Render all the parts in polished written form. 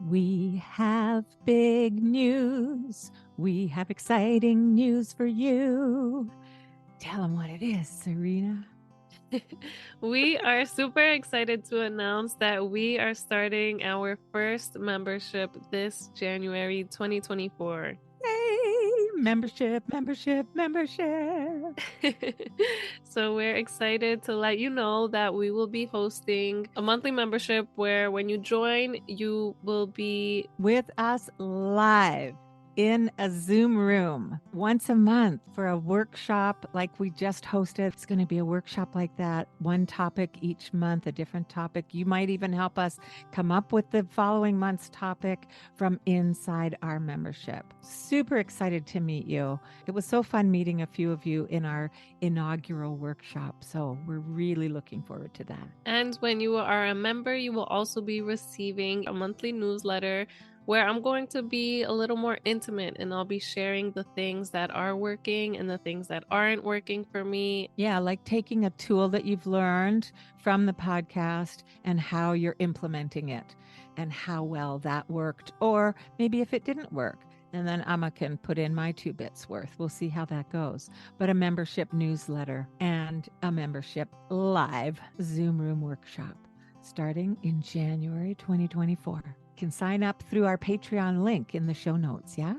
We have big news. We have exciting news for you. Tell them what it is, Serena. We are super excited to announce that we are starting our first membership this January 2024. Yay! Membership. So we're excited to let you know that we will be hosting a monthly membership where when you join, you will be With us live in a Zoom room once a month for a workshop like we just hosted. It's going to be a workshop like that, one topic each month, a different topic. You might even help us come up with the following month's topic from inside our membership. Super excited to meet you. It was so fun meeting a few of you in our inaugural workshop. So we're really looking forward to that. And when you are a member, you will also be receiving a monthly newsletter where I'm going to be a little more intimate and I'll be sharing the things that are working and the things that aren't working for me. Yeah, like taking a tool that you've learned from the podcast and how you're implementing it and how well that worked, or maybe if it didn't work. And then Amma can put in my 2 bits worth. We'll see how that goes. But a membership newsletter and a membership live Zoom room workshop starting in January 2024. Can sign up through our Patreon link in the show notes. Yeah.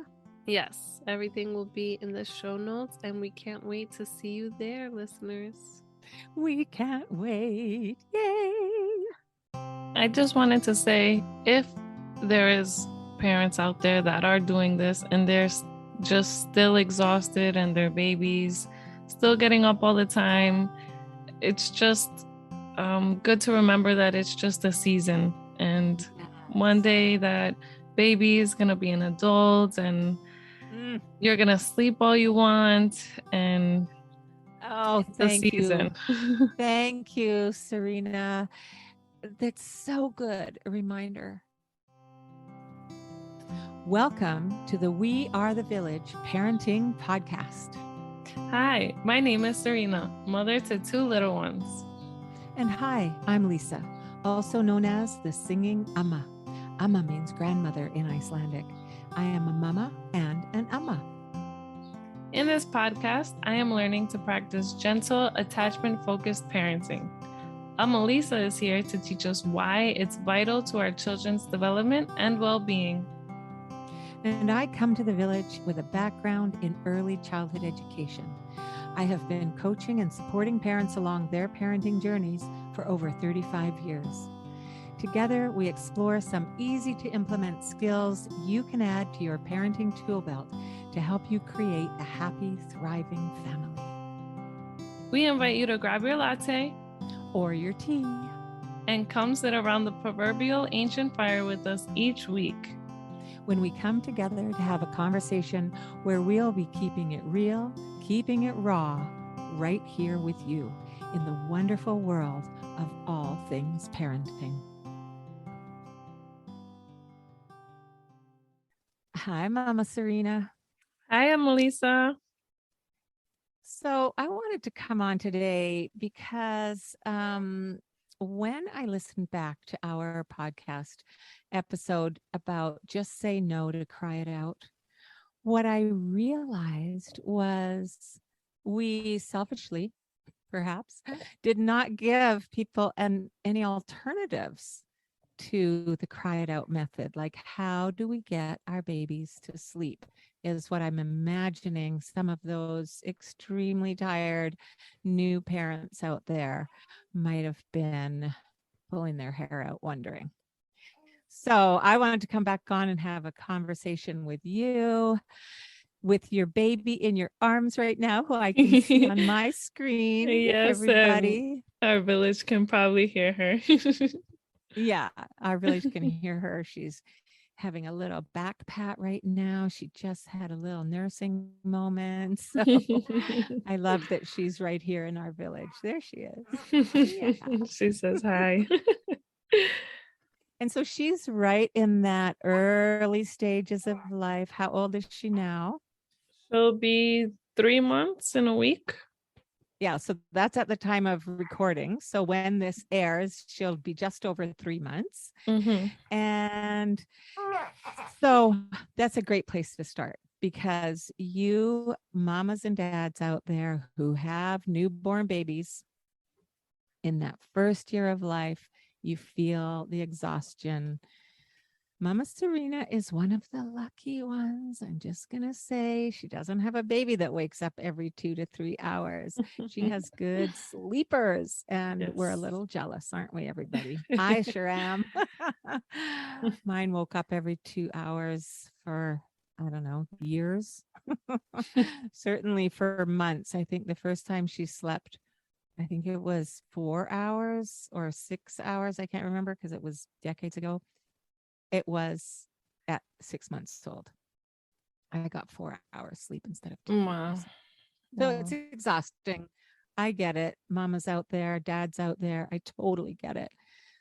Yes, everything will be in the show notes, and we can't wait to see you there, listeners. We can't wait. Yay. I just wanted to say, if there is parents out there that are doing this and they're just still exhausted and their babies still getting up all the time, it's just good to remember that it's just a season, and one day that baby is going to be an adult and you're going to sleep all you want, and thank you. Thank you, Serena. That's so good. A reminder. Welcome to the We Are the Village Parenting Podcast. Hi, my name is Serena, mother to 2 little ones. And hi, I'm Lisa, also known as the Singing Amma. Amma means grandmother in Icelandic. I am a mama and an Amma. In this podcast, I am learning to practice gentle, attachment-focused parenting. Amma Lisa is here to teach us why it's vital to our children's development and well-being. And I come to the village with a background in early childhood education. I have been coaching and supporting parents along their parenting journeys for over 35 years. Together, we explore some easy to implement skills you can add to your parenting tool belt to help you create a happy, thriving family. We invite you to grab your latte or your tea and come sit around the proverbial ancient fire with us each week, when we come together to have a conversation where we'll be keeping it real, keeping it raw, right here with you in the wonderful world of all things parenting. Hi, Mama Serena. Hi, I'm Lisa. So I wanted to come on today because when I listened back to our podcast episode about just say no to cry it out, what I realized was we selfishly, perhaps, did not give people any alternatives to the cry it out method. Like, how do we get our babies to sleep is what I'm imagining some of those extremely tired new parents out there might have been pulling their hair out wondering. So I wanted to come back on and have a conversation with you, with your baby in your arms right now, who I can see on my screen. Yes, everybody. Our village can probably hear her. Yeah, our village can hear her. She's having a little back pat right now. She just had a little nursing moment. So I love that she's right here in our village. There she is. Yeah. She says hi. And so she's right in that early stages of life. How old is she now? She'll be 3 months in a week. Yeah, so that's at the time of recording. So when this airs, she'll be just over 3 months. Mm-hmm. And so that's a great place to start because you mamas and dads out there who have newborn babies in that first year of life, you feel the exhaustion. Mama Serena is one of the lucky ones. I'm just going to say she doesn't have a baby that wakes up every 2 to 3 hours. She has good sleepers, and we're a Yes. little jealous, aren't we, everybody? I sure am. Mine woke up every 2 hours for, I don't know, years. Certainly for months. I think the first time she slept, I think it was 4 hours or 6 hours. I can't remember because it was decades ago. It was at 6 months old. I got 4 hours sleep instead of 2 hours. Wow. So it's Wow. exhausting. I get it. Mama's out there, dad's out there. I totally get it.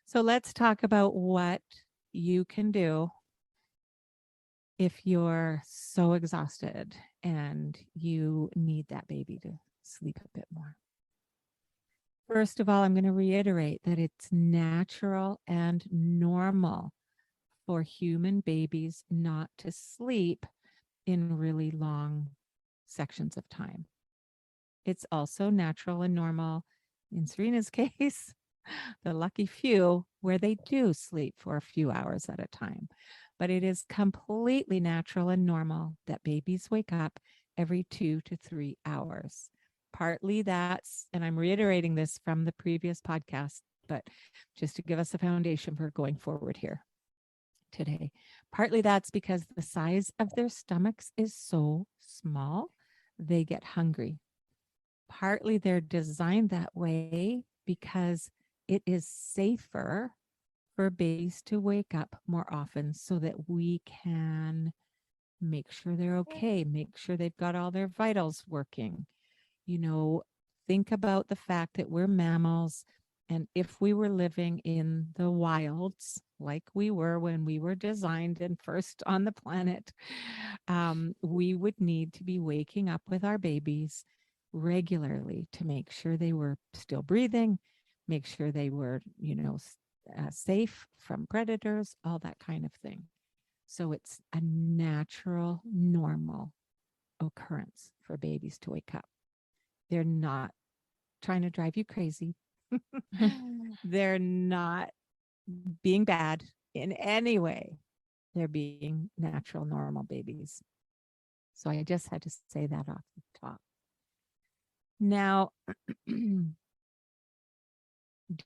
So let's talk about what you can do if you're so exhausted and you need that baby to sleep a bit more. First of all, I'm going to reiterate that it's natural and normal for human babies not to sleep in really long sections of time. It's also natural and normal in Serena's case, the lucky few where they do sleep for a few hours at a time. But it is completely natural and normal that babies wake up every 2 to 3 hours. Partly that's, and I'm reiterating this from the previous podcast, but just to give us a foundation for going forward here today. Partly that's because the size of their stomachs is so small, they get hungry. Partly they're designed that way because it is safer for babies to wake up more often so that we can make sure they're okay, make sure they've got all their vitals working. You know, think about the fact that we're mammals. And if we were living in the wilds, like we were when we were designed and first on the planet, we would need to be waking up with our babies regularly to make sure they were still breathing, make sure they were, safe from predators, all that kind of thing. So it's a natural, normal occurrence for babies to wake up. They're not trying to drive you crazy. They're not being bad in any way. They're being natural, normal babies. So I just had to say that off the top. Now, do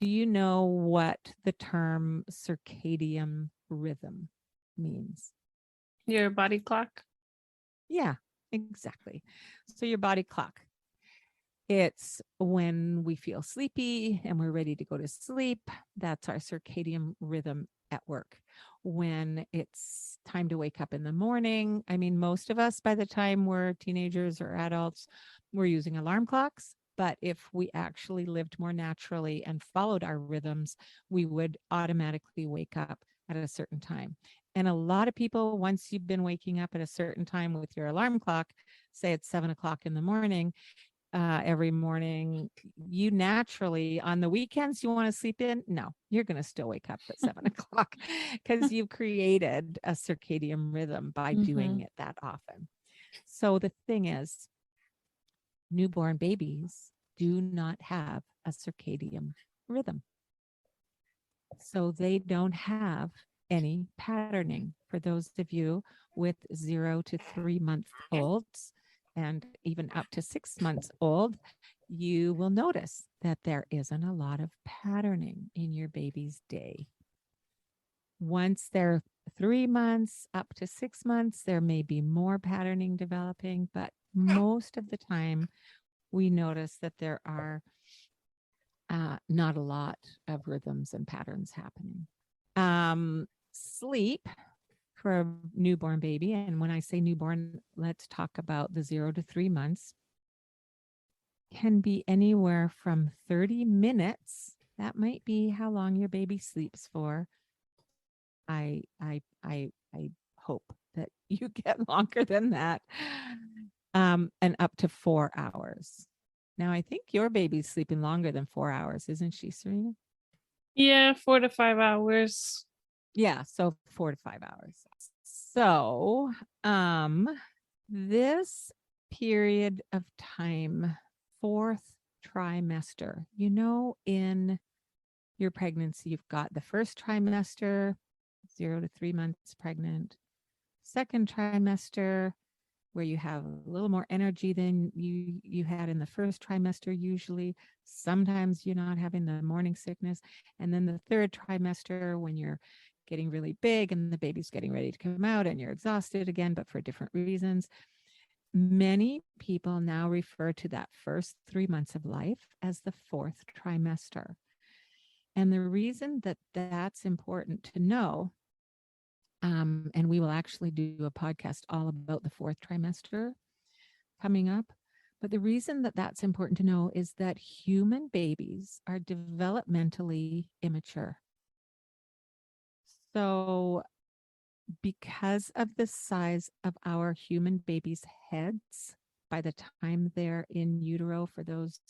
you know what the term circadian rhythm means? Your body clock. Yeah, exactly. So your body clock. It's when we feel sleepy and we're ready to go to sleep. That's our circadian rhythm at work. When it's time to wake up in the morning, I mean, most of us, by the time we're teenagers or adults, we're using alarm clocks. But if we actually lived more naturally and followed our rhythms, we would automatically wake up at a certain time. And a lot of people, once you've been waking up at a certain time with your alarm clock, say it's 7 o'clock in the morning, every morning, you naturally on the weekends you want to sleep in. No, you're going to still wake up at 7 o'clock because you've created a circadian rhythm by Mm-hmm. doing it that often. So the thing is, newborn babies do not have a circadian rhythm. So they don't have any patterning. For those of you with 0 to 3 month olds and even up to 6 months old, you will notice that there isn't a lot of patterning in your baby's day. Once they're 3 months up to 6 months, there may be more patterning developing, but most of the time we notice that there are not a lot of rhythms and patterns happening. Sleep for a newborn baby, and when I say newborn, let's talk about the 0 to 3 months, can be anywhere from 30 minutes. That might be how long your baby sleeps for. I hope that you get longer than that. And up to 4 hours. Now, I think your baby's sleeping longer than 4 hours, isn't she, Serena? Yeah, 4 to 5 hours. Yeah, so 4 to 5 hours. So, this period of time, fourth trimester, in your pregnancy, you've got the first trimester, 0 to 3 months pregnant, second trimester, where you have a little more energy than you had in the first trimester usually. Sometimes you're not having the morning sickness. And then the third trimester, when you're getting really big and the baby's getting ready to come out and you're exhausted again, but for different reasons. Many people now refer to that first 3 months of life as the fourth trimester. And the reason that that's important to know, and we will actually do a podcast all about the fourth trimester coming up. But the reason that that's important to know is that human babies are developmentally immature. So, because of the size of our human babies' heads by the time they're in utero for those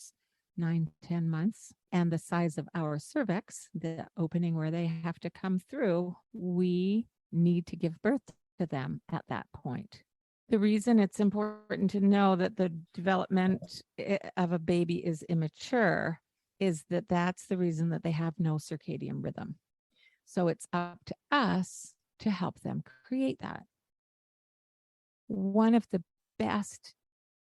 9, 10 months, and the size of our cervix, the opening where they have to come through, we need to give birth to them at that point. The reason it's important to know that the development of a baby is immature is that that's the reason that they have no circadian rhythm. So it's up to us to help them create that. One of the best,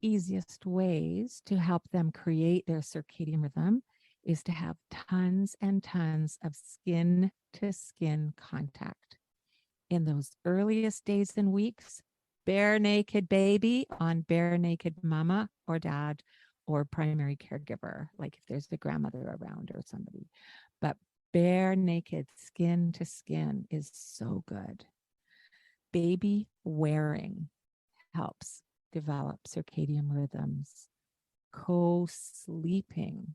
easiest ways to help them create their circadian rhythm is to have tons and tons of skin to skin contact. In those earliest days and weeks, bare naked baby on bare naked mama or dad or primary caregiver, like if there's a grandmother around or somebody. But bare naked skin to skin is so good. Baby wearing helps develop circadian rhythms. Co-sleeping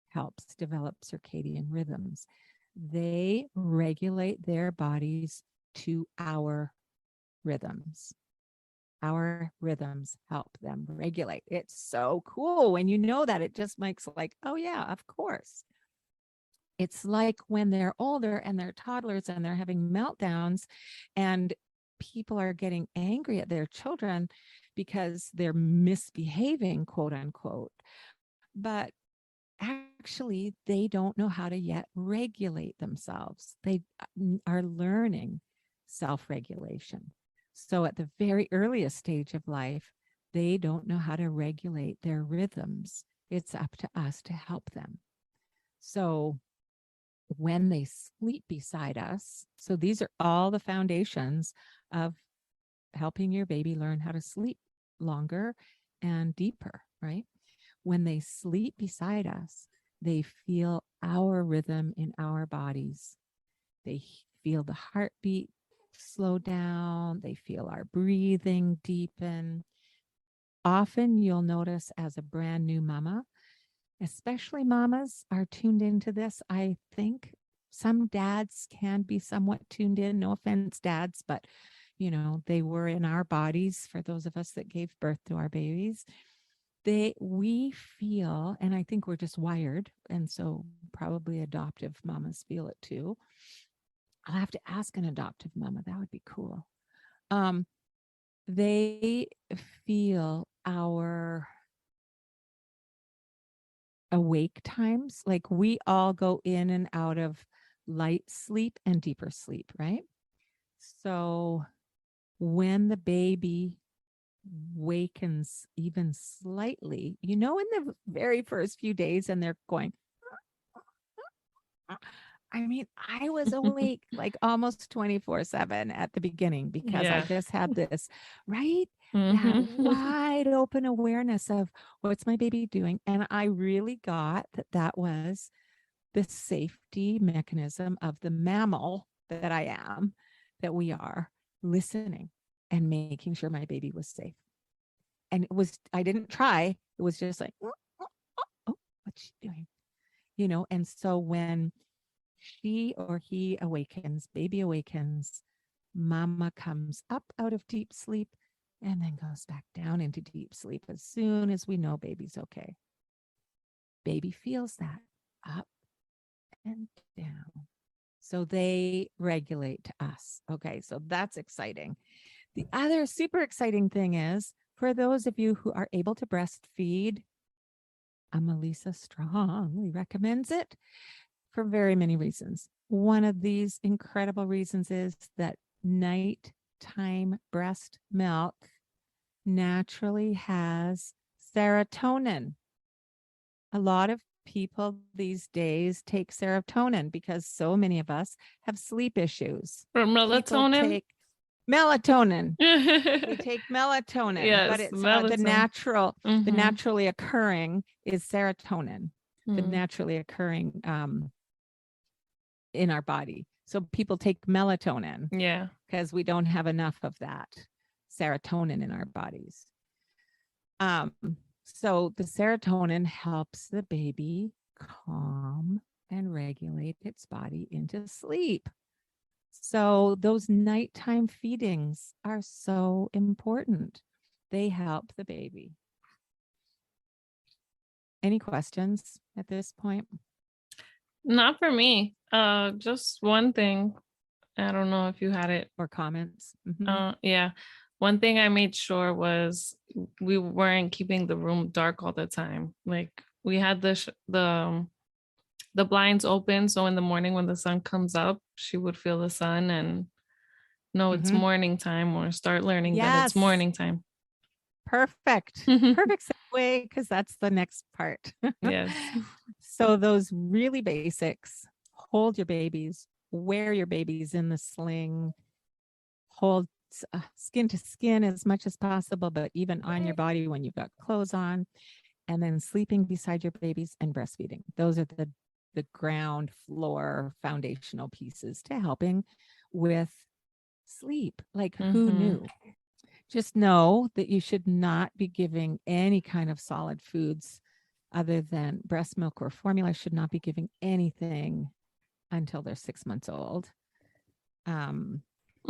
helps develop circadian rhythms. They regulate their bodies to our rhythms. Our rhythms help them regulate. It's so cool when you know that. It just makes like, oh yeah, of course. It's like when they're older and they're toddlers and they're having meltdowns and people are getting angry at their children because they're misbehaving, quote unquote. But actually, they don't know how to yet regulate themselves. They are learning self regulation. So, at the very earliest stage of life, they don't know how to regulate their rhythms. It's up to us to help them. So, when they sleep beside us, so these are all the foundations of helping your baby learn how to sleep longer and deeper, right? When they sleep beside us, they feel our rhythm in our bodies. They feel the heartbeat slow down. They feel our breathing deepen. Often you'll notice as a brand new mama, especially mamas are tuned into this. I think some dads can be somewhat tuned in. No offense, dads, but they were in our bodies for those of us that gave birth to our babies. We feel, and I think we're just wired, and so probably adoptive mamas feel it too. I'll have to ask an adoptive mama. That would be cool. They feel our awake times. Like we all go in and out of light sleep and deeper sleep, right? So when the baby wakens even slightly, in the very first few days, and they're going, I mean, I was awake like almost 24/7 at the beginning because I Yeah. just had this, right? That Mhm. wide open awareness of what's my baby doing. And I really got that was the safety mechanism of the mammal that I am, that we are listening and making sure my baby was safe. And I didn't try. It was just like, oh, what's she doing? And so when she or he awakens, baby awakens, mama comes up out of deep sleep and then goes back down into deep sleep as soon as we know baby's okay. Baby feels that up and down. So they regulate to us. Okay, so that's exciting. The other super exciting thing is for those of you who are able to breastfeed, Lisa strongly recommends it for very many reasons. One of these incredible reasons is that nighttime breast milk naturally has serotonin. A lot of people these days take serotonin because so many of us have sleep issues. Or People melatonin. take melatonin. They take melatonin, but Yes, it's the melatonin. the naturally occurring is serotonin, the Mm. naturally occurring in our body. So people take melatonin Yeah. because we don't have enough of that serotonin in our bodies. So the serotonin helps the baby calm and regulate its body into sleep. So those nighttime feedings are so important. They help the baby. Any questions at this point? Not for me. Just one thing. I don't know if you had it. Or comments? Mm-hmm. Yeah. One thing I made sure was we weren't keeping the room dark all the time. Like we had the blinds open, so in the morning when the sun comes up, she would feel the sun and know it's Mm-hmm. morning time or start learning that it's Yes. morning time. Perfect. Perfect segue because that's the next part. Yes. So those really basics, hold your babies, wear your babies in the sling, hold skin to skin as much as possible, but even on your body when you've got clothes on, and then sleeping beside your babies and breastfeeding. Those are the ground floor foundational pieces to helping with sleep. Like who knew? Just know that you should not be giving any kind of solid foods other than breast milk or formula. Should not be giving anything until they're 6 months old.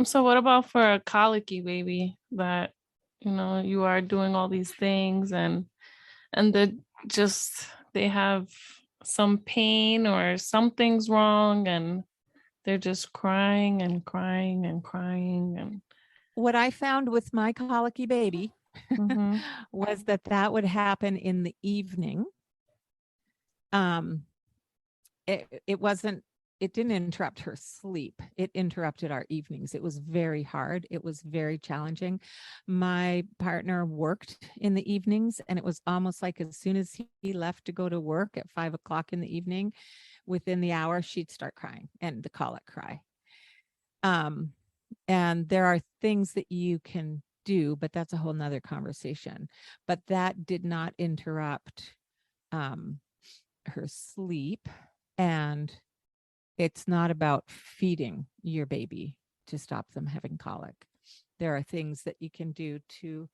So what about for a colicky baby that you are doing all these things and they have some pain or something's wrong and they're just crying and crying and crying and What I found with my colicky baby was that would happen in the evening. It didn't interrupt her sleep. It interrupted our evenings. It was very hard. It was very challenging. My partner worked in the evenings, and it was almost like as soon as he left to go to work at 5 o'clock in the evening, within the hour, she'd start crying and the colic cry. And there are things that you can do, but that's a whole nother conversation. But that did not interrupt her sleep. And it's not about feeding your baby to stop them having colic. There are things that you can do to,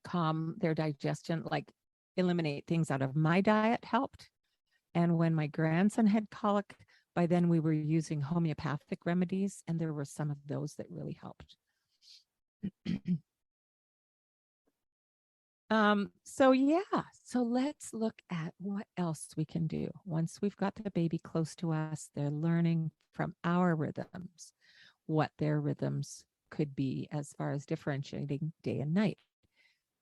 calm their digestion, like eliminate things out of my diet helped. And when my grandson had colic, by then we were using homeopathic remedies, and there were some of those that really helped. So let's look at what else we can do. Once we've got the baby close to us, they're learning from our rhythms, what their rhythms could be as far as differentiating day and night.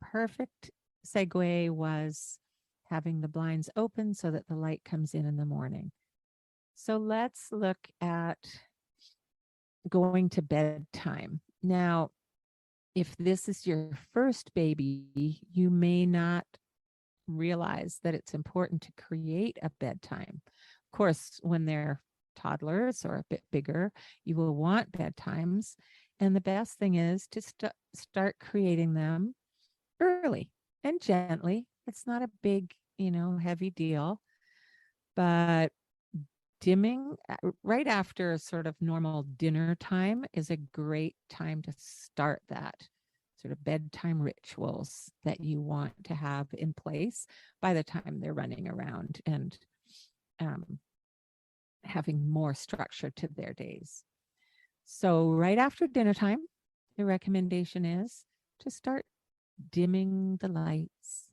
Perfect segue was having the blinds open so that the light comes in the morning. So let's look at going to bedtime. Now, if this is your first baby, you may not realize that it's important to create a bedtime. Of course, when they're toddlers or a bit bigger, you will want bedtimes. And the best thing is to start creating them early and gently. It's not a big, heavy deal, but dimming right after sort of normal dinner time is a great time to start that sort of bedtime rituals that you want to have in place by the time they're running around and having more structure to their days. So right after dinner time, the recommendation is to start dimming the lights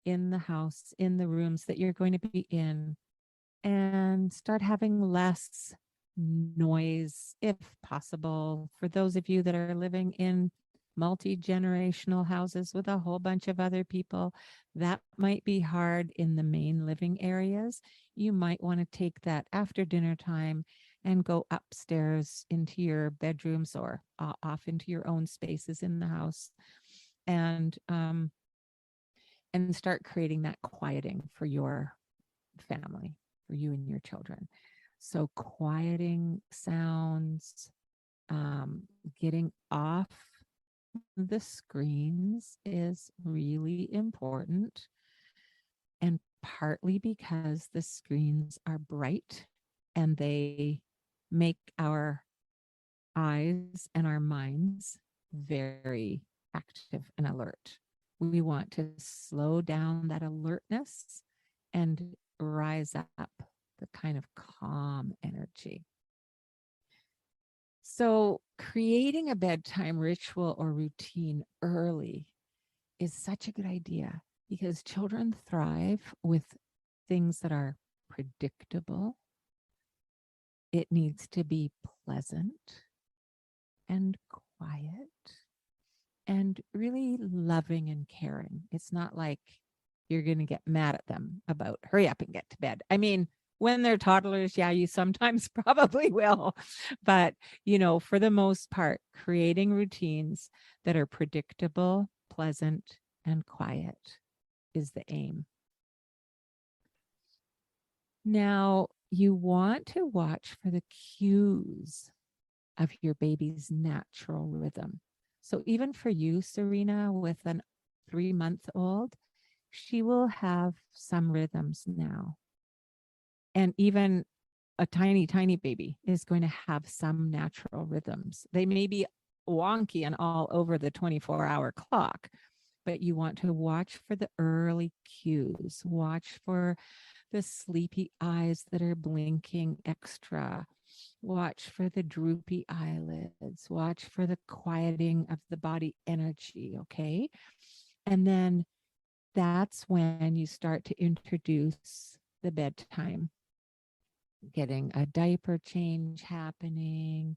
in the house, in the rooms that you're going to be in, and start having less noise if possible. For those of you that are living in multi-generational houses with a whole bunch of other people, that might be hard in the main living areas. You might want to take that after dinner time and go upstairs into your bedrooms or off into your own spaces in the house, and start creating that quieting for your family, for you and your children. So quieting sounds, getting off the screens is really important. And partly because the screens are bright and they make our eyes and our minds very active and alert. We want to slow down that alertness and rise up the kind of calm energy. So, creating a bedtime ritual or routine early is such a good idea because children thrive with things that are predictable. It needs to be pleasant and quiet and really loving and caring. It's not like you're going to get mad at them about hurry up and get to bed. I mean, when they're toddlers, yeah, you sometimes probably will. But, for the most part, creating routines that are predictable, pleasant, and quiet is the aim. Now, you want to watch for the cues of your baby's natural rhythm. So even for you, Serena, with an 3-month-old, she will have some rhythms now. And even a tiny, tiny baby is going to have some natural rhythms. They may be wonky and all over the 24-hour clock, but you want to watch for the early cues. Watch for the sleepy eyes that are blinking extra. Watch for the droopy eyelids. Watch for the quieting of the body energy, okay? And then that's when you start to introduce the bedtime, getting a diaper change happening,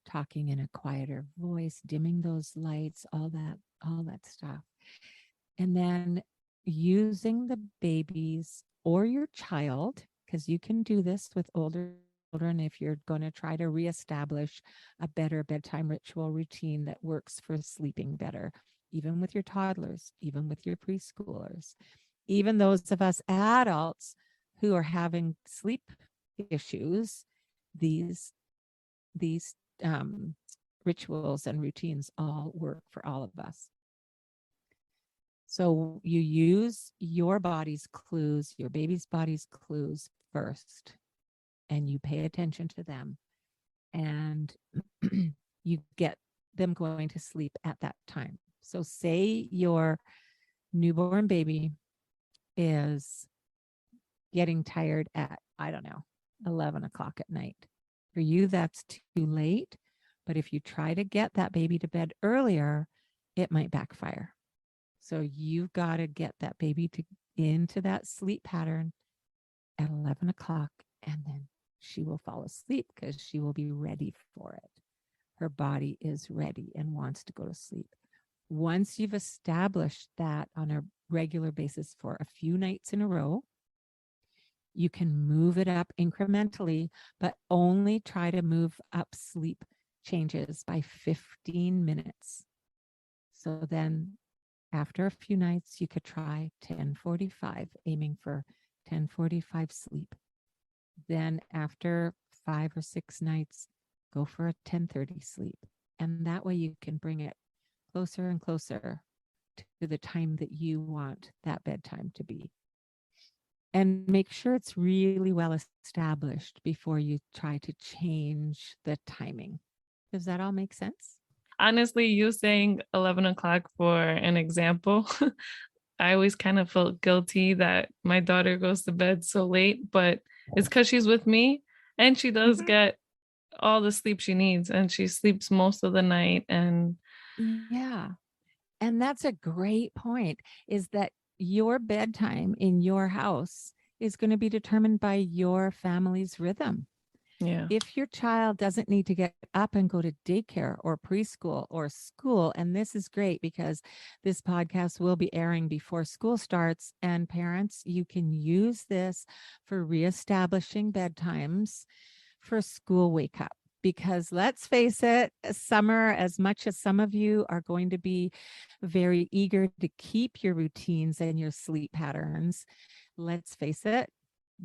talking in a quieter voice, dimming those lights, all that stuff. And then using the baby's or your child, because you can do this with older children if you're going to try to reestablish a better bedtime ritual routine that works for sleeping better, even with your toddlers, even with your preschoolers, even those of us adults who are having sleep issues. These rituals and routines all work for all of us. So you use your body's clues, your baby's body's clues first, and you pay attention to them, and you get them going to sleep at that time. So say your newborn baby is getting tired at, 11 o'clock at night. For you, that's too late. But if you try to get that baby to bed earlier, it might backfire. So you've got to get that baby into that sleep pattern at 11 o'clock, and then she will fall asleep because she will be ready for it. Her body is ready and wants to go to sleep. Once you've established that on a regular basis for a few nights in a row, you can move it up incrementally, but only try to move up sleep changes by 15 minutes. So then after a few nights, you could try 10:45, aiming for 10:45 sleep. Then after 5 or 6 nights, go for a 10:30 sleep. And that way you can bring it closer and closer to the time that you want that bedtime to be. And make sure it's really well established before you try to change the timing. Does that all make sense? Honestly, you saying 11 o'clock for an example, I always kind of felt guilty that my daughter goes to bed so late, but it's because she's with me and she does get all the sleep she needs and she sleeps most of the night. And Yeah. And that's a great point, is that your bedtime in your house is going to be determined by your family's rhythm. Yeah. If your child doesn't need to get up and go to daycare or preschool or school, and this is great because this podcast will be airing before school starts, and parents, you can use this for reestablishing bedtimes for school wake up. Because let's face it, summer, as much as some of you are going to be very eager to keep your routines and your sleep patterns, let's face it,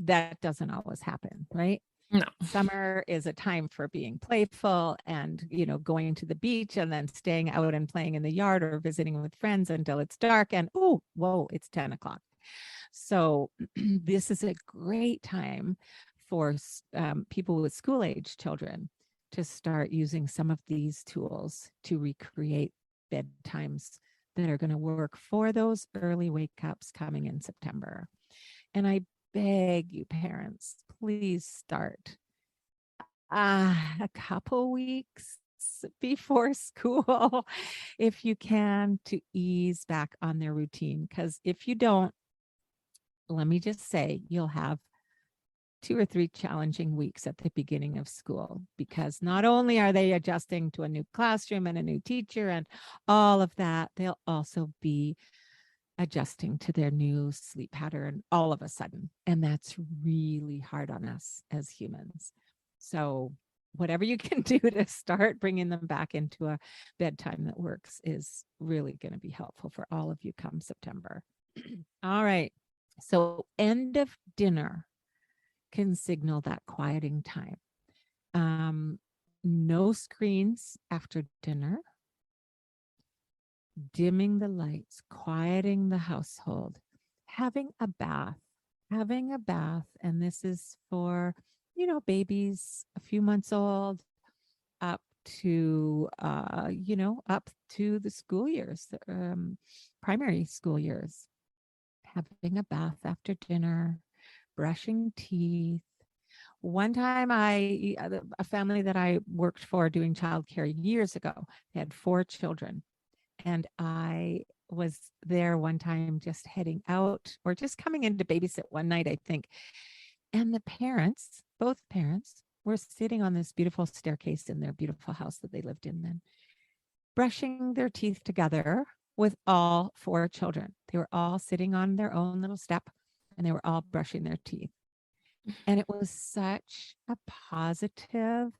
that doesn't always happen, right? No. Summer is a time for being playful and, going to the beach and then staying out and playing in the yard or visiting with friends until it's dark and, oh, whoa, it's 10 o'clock. So this is a great time for people with school age children to start using some of these tools to recreate bedtimes that are going to work for those early wake ups coming in September. And I beg you, parents, please start a couple weeks before school if you can, to ease back on their routine. Because if you don't, let me just say, you'll have 2 or 3 challenging weeks at the beginning of school, because not only are they adjusting to a new classroom and a new teacher and all of that, they'll also be adjusting to their new sleep pattern all of a sudden. And that's really hard on us as humans. So, whatever you can do to start bringing them back into a bedtime that works is really going to be helpful for all of you come September. All right. So, end of dinner can signal that quieting time. Um, no screens after dinner, dimming the lights, quieting the household, having a bath, and this is for, babies a few months old up to, up to the school years, primary school years. Having a bath after dinner, brushing teeth. One time, a family that I worked for doing childcare years ago, they had 4 children. And I was there one time just heading out or just coming in to babysit one night, I think. And the parents, both parents, were sitting on this beautiful staircase in their beautiful house that they lived in then, brushing their teeth together with all 4 children. They were all sitting on their own little step and they were all brushing their teeth. And it was such a positive,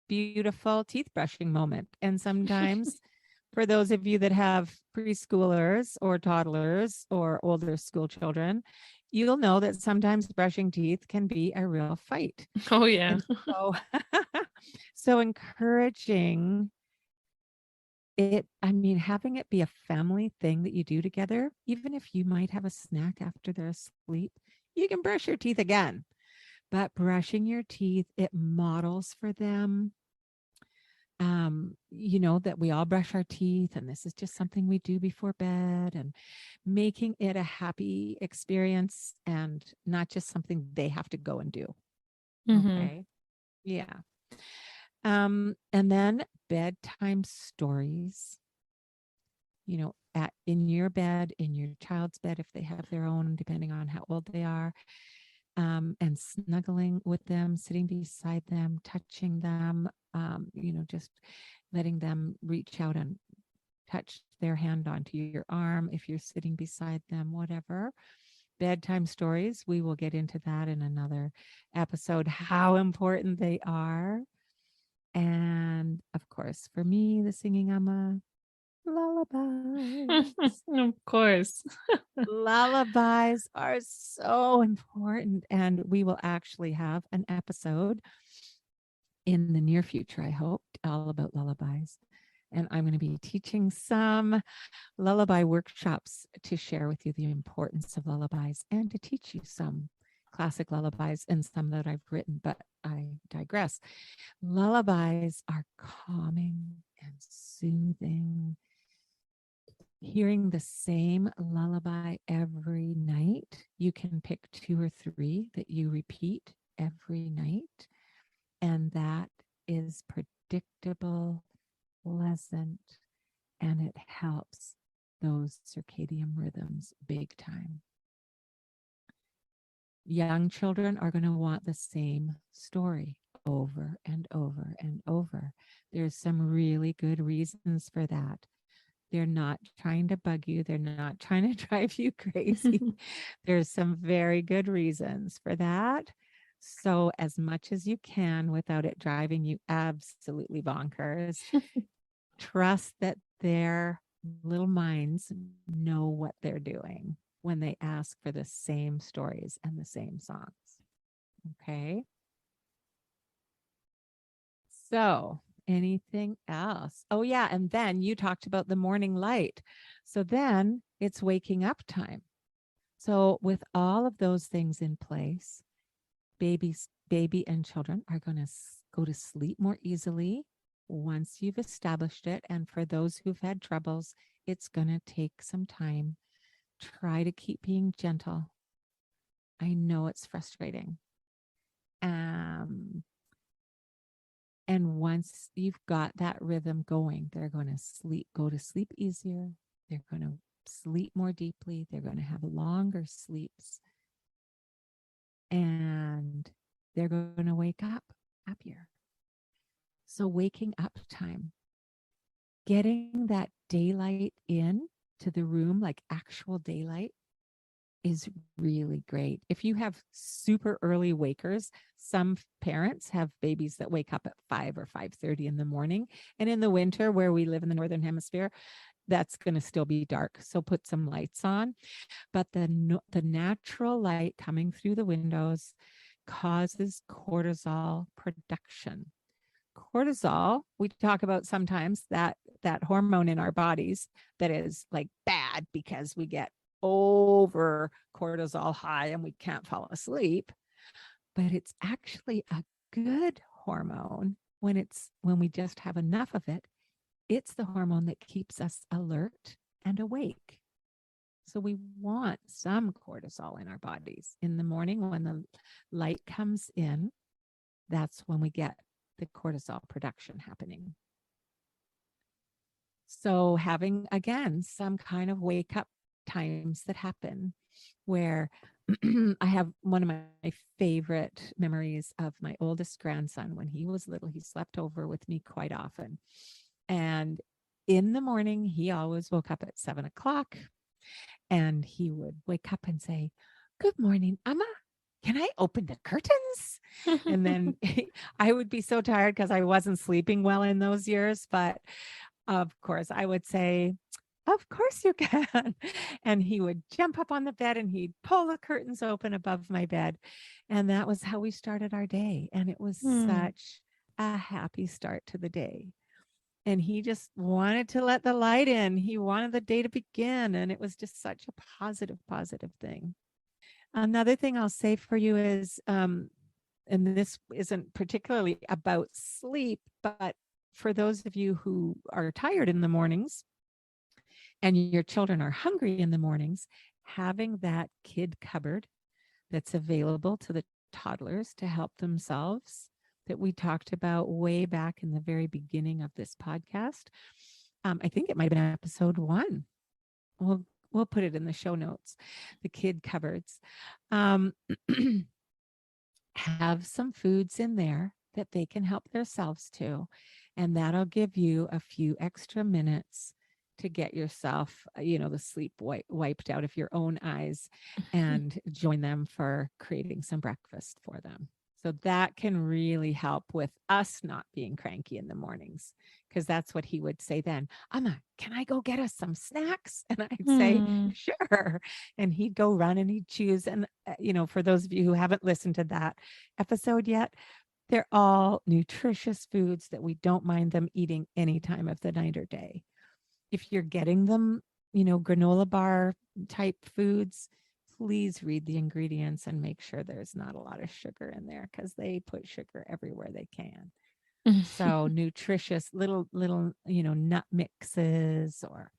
beautiful teeth brushing moment. And sometimes, for those of you that have preschoolers or toddlers or older school children, you'll know that sometimes brushing teeth can be a real fight. Oh, yeah. And so, so encouraging it, I mean, having it be a family thing that you do together, even if you might have a snack after they're asleep, you can brush your teeth again. But brushing your teeth, it models for them, that we all brush our teeth and this is just something we do before bed, and making it a happy experience and not just something they have to go and do. Mm-hmm. Okay. Yeah. And then bedtime stories, at in your bed, in your child's bed, if they have their own, depending on how old they are, and snuggling with them, sitting beside them, touching them, just letting them reach out and touch their hand onto your arm if you're sitting beside them, whatever. Bedtime stories, we will get into that in another episode, how important they are. And of course, for me, the singing, I'm a lullabies. Of course. Lullabies are so important. And we will actually have an episode in the near future, I hope, all about lullabies. And I'm going to be teaching some lullaby workshops to share with you the importance of lullabies and to teach you some classic lullabies and some that I've written, but I digress. Lullabies are calming and soothing. Hearing the same lullaby every night, you can pick 2 or 3 that you repeat every night, and that is predictable, pleasant, and it helps those circadian rhythms big time. Young children are going to want the same story over and over and over. There's some really good reasons for that. They're not trying to bug you. They're not trying to drive you crazy. There's some very good reasons for that. So, as much as you can without it driving you absolutely bonkers, trust that their little minds know what they're doing when they ask for the same stories and the same songs. Okay. So, anything else? Oh, yeah. And then you talked about the morning light. So then it's waking up time. So, with all of those things in place, baby and children are going to go to sleep more easily once you've established it. And for those who've had troubles, it's going to take some time. Try to keep being gentle. I know it's frustrating. And once you've got that rhythm going, they're going to go to sleep easier. They're going to sleep more deeply. They're going to have longer sleeps. And they're going to wake up happier. So, waking up time, getting that daylight in to the room, like actual daylight, is really great. If you have super early wakers, some parents have babies that wake up at 5 or 5:30 in the morning. And in the winter, where we live in the Northern Hemisphere, that's going to still be dark. So put some lights on. But the natural light coming through the windows causes cortisol production. Cortisol, we talk about sometimes that hormone in our bodies that is like bad because we get over cortisol high and we can't fall asleep, but it's actually a good hormone when we just have enough of it. It's the hormone that keeps us alert and awake. So we want some cortisol in our bodies. In the morning when the light comes in, that's when we get the cortisol production happening. So having, again, some kind of wake up times that happen where I have one of my favorite memories of my oldest grandson. When he was little, he slept over with me quite often. And in the morning, he always woke up at 7 o'clock and he would wake up and say, "Good morning, Amma. Can I open the curtains?" And then I would be so tired because I wasn't sleeping well in those years. But of course, I would say, "Of course you can." And he would jump up on the bed and he'd pull the curtains open above my bed. And that was how we started our day. And it was such a happy start to the day. And he just wanted to let the light in. He wanted the day to begin. And it was just such a positive thing. Another thing I'll say for you is, and this isn't particularly about sleep, but for those of you who are tired in the mornings and your children are hungry in the mornings, having that kid cupboard that's available to the toddlers to help themselves that we talked about way back in the very beginning of this podcast. I think it might have been episode 1. We'll put it in the show notes, the kid cupboards. Have some foods in there that they can help themselves to, and that'll give you a few extra minutes to get yourself, the sleep wiped out of your own eyes and join them for creating some breakfast for them. So that can really help with us not being cranky in the mornings, because that's what he would say then. "Amma, can I go get us some snacks?" And I'd say, "Sure." And he'd go run and he'd choose. And, for those of you who haven't listened to that episode yet, they're all nutritious foods that we don't mind them eating any time of the night or day. If you're getting them, granola bar type foods, please read the ingredients and make sure there's not a lot of sugar in there, because they put sugar everywhere they can. So nutritious little, nut mixes, or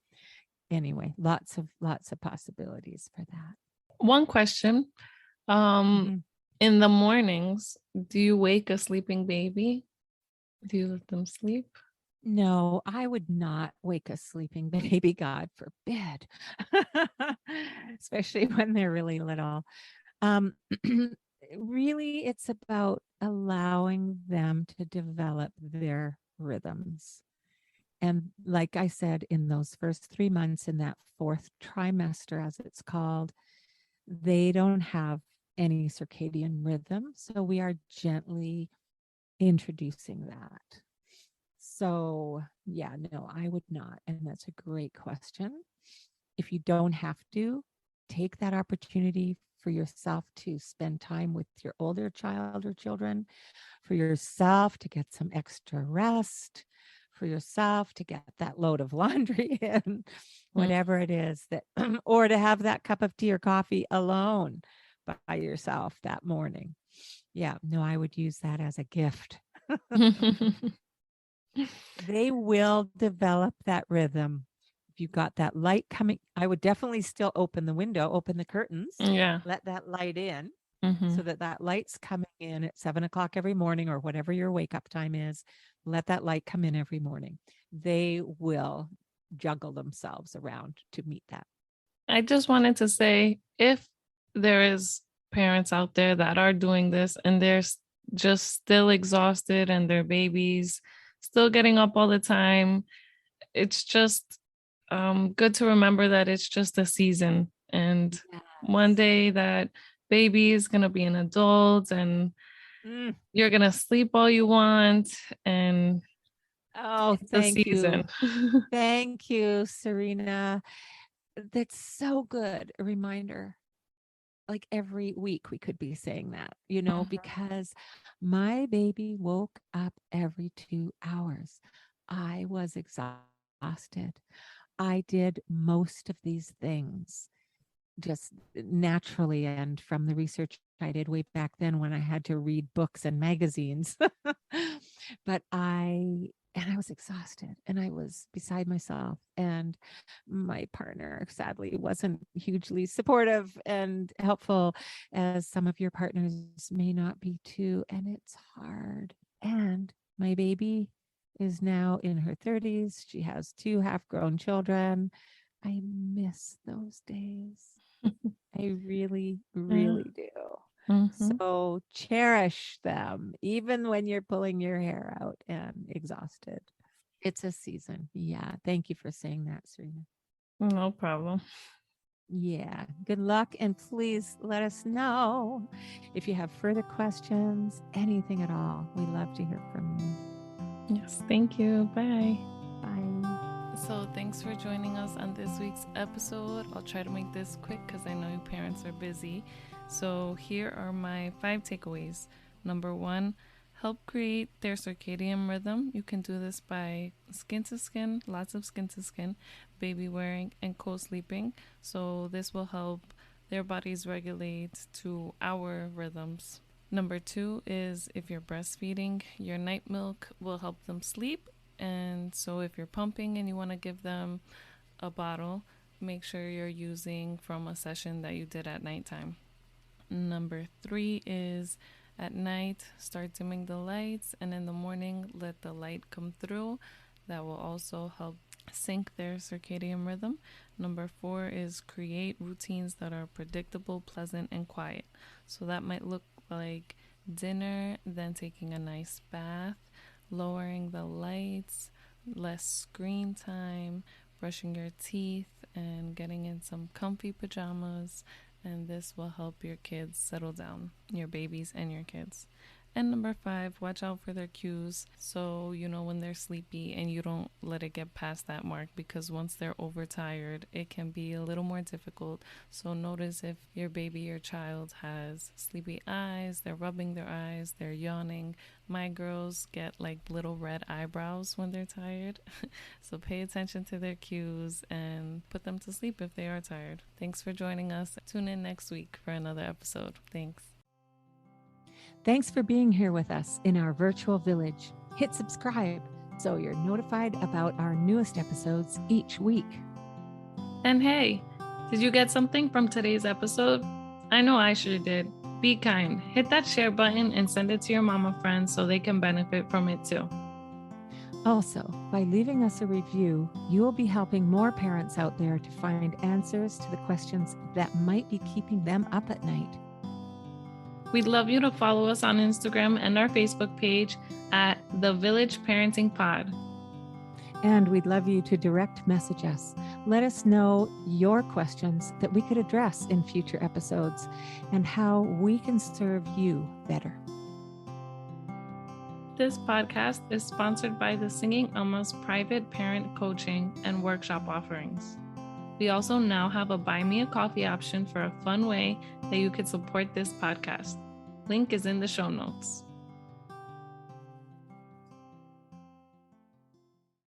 anyway, lots of possibilities for that. One question. In the mornings, do you wake a sleeping baby? Do you let them sleep? No, I would not wake a sleeping baby, God forbid, especially when they're really little. Um, really, it's about allowing them to develop their rhythms. And like I said, in those first 3 months, in that fourth trimester, as it's called, they don't have any circadian rhythm. So we are gently introducing that. So, yeah, no, I would not. And that's a great question. If you don't have to, take that opportunity for yourself to spend time with your older child or children, for yourself to get some extra rest, for yourself to get that load of laundry in, Mm. whatever it is that, or to have that cup of tea or coffee alone by yourself that morning. Yeah, no, I would use that as a gift. They will develop that rhythm. If you've got that light coming, I would definitely still open the window, open the curtains, Yeah. let that light in Hmm. so that that light's coming in at 7 o'clock every morning or whatever your wake up time is. Let that light come in every morning. They will juggle themselves around to meet that. I just wanted to say if there is parents out there that are doing this and just still exhausted and their babies still getting up all the time, it's just good to remember that it's just a season. And one Yes. day that baby is going to be an adult and Mm. you're going to sleep all you want. And Oh, it's a thank you. season. Thank you, Serena. That's so good. A reminder. Like every week, we could be saying that, because my baby woke up every 2 hours. I was exhausted. I did most of these things just naturally and from the research I did way back then when I had to read books and magazines. but I was exhausted and I was beside myself. And my partner sadly wasn't hugely supportive and helpful, as some of your partners may not be too. And it's hard. And my baby is now in her 30s. She has two half grown children. I miss those days. I really, Yeah. really do. Mhm. So cherish them, even when you're pulling your hair out and exhausted. It's a season. Yeah. Thank you for saying that, Serena. No problem. Yeah. Good luck. And please let us know if you have further questions, anything at all. We love to hear from you. Yes, thank you. Bye. Bye. So, thanks for joining us on this week's episode. I'll try to make this quick because I know you parents are busy. So, here are my 5 takeaways. Number one, help create their circadian rhythm. You can do this by skin to skin, lots of skin to skin, baby wearing, and co sleeping. So, this will help their bodies regulate to our rhythms. Number two is if you're breastfeeding, your night milk will help them sleep. And so if you're pumping and you want to give them a bottle, make sure you're using from a session that you did at nighttime. Number three is at night, start dimming the lights, and in the morning, let the light come through. That will also help sync their circadian rhythm. Number four is create routines that are predictable, pleasant, and quiet. So that might look like dinner, then taking a nice bath, lowering the lights, less screen time, brushing your teeth, and getting in some comfy pajamas. And this will help your kids settle down, your babies and your kids. And number five, watch out for their cues. So, you know, when they're sleepy and you don't let it get past that mark, because once they're overtired, it can be a little more difficult. So, notice if your baby or child has sleepy eyes, they're rubbing their eyes, they're yawning. My girls get like little red eyebrows when they're tired. So, pay attention to their cues and put them to sleep if they are tired. Thanks for joining us. Tune in next week for another episode. Thanks. Thanks for being here with us in our virtual village. Hit subscribe so you're notified about our newest episodes each week. And hey, did you get something from today's episode? I know I sure did. Be kind. Hit that share button and send it to your mama friends so they can benefit from it too. Also, by leaving us a review, you will be helping more parents out there to find answers to the questions that might be keeping them up at night. We'd love you to follow us on Instagram and our Facebook page at The Village Parenting Pod. And we'd love you to direct message us. Let us know your questions that we could address in future episodes and how we can serve you better. This podcast is sponsored by the Singing Alma's private parent coaching and workshop offerings. We also now have a Buy Me a Coffee option for a fun way that you could support this podcast. Link is in the show notes.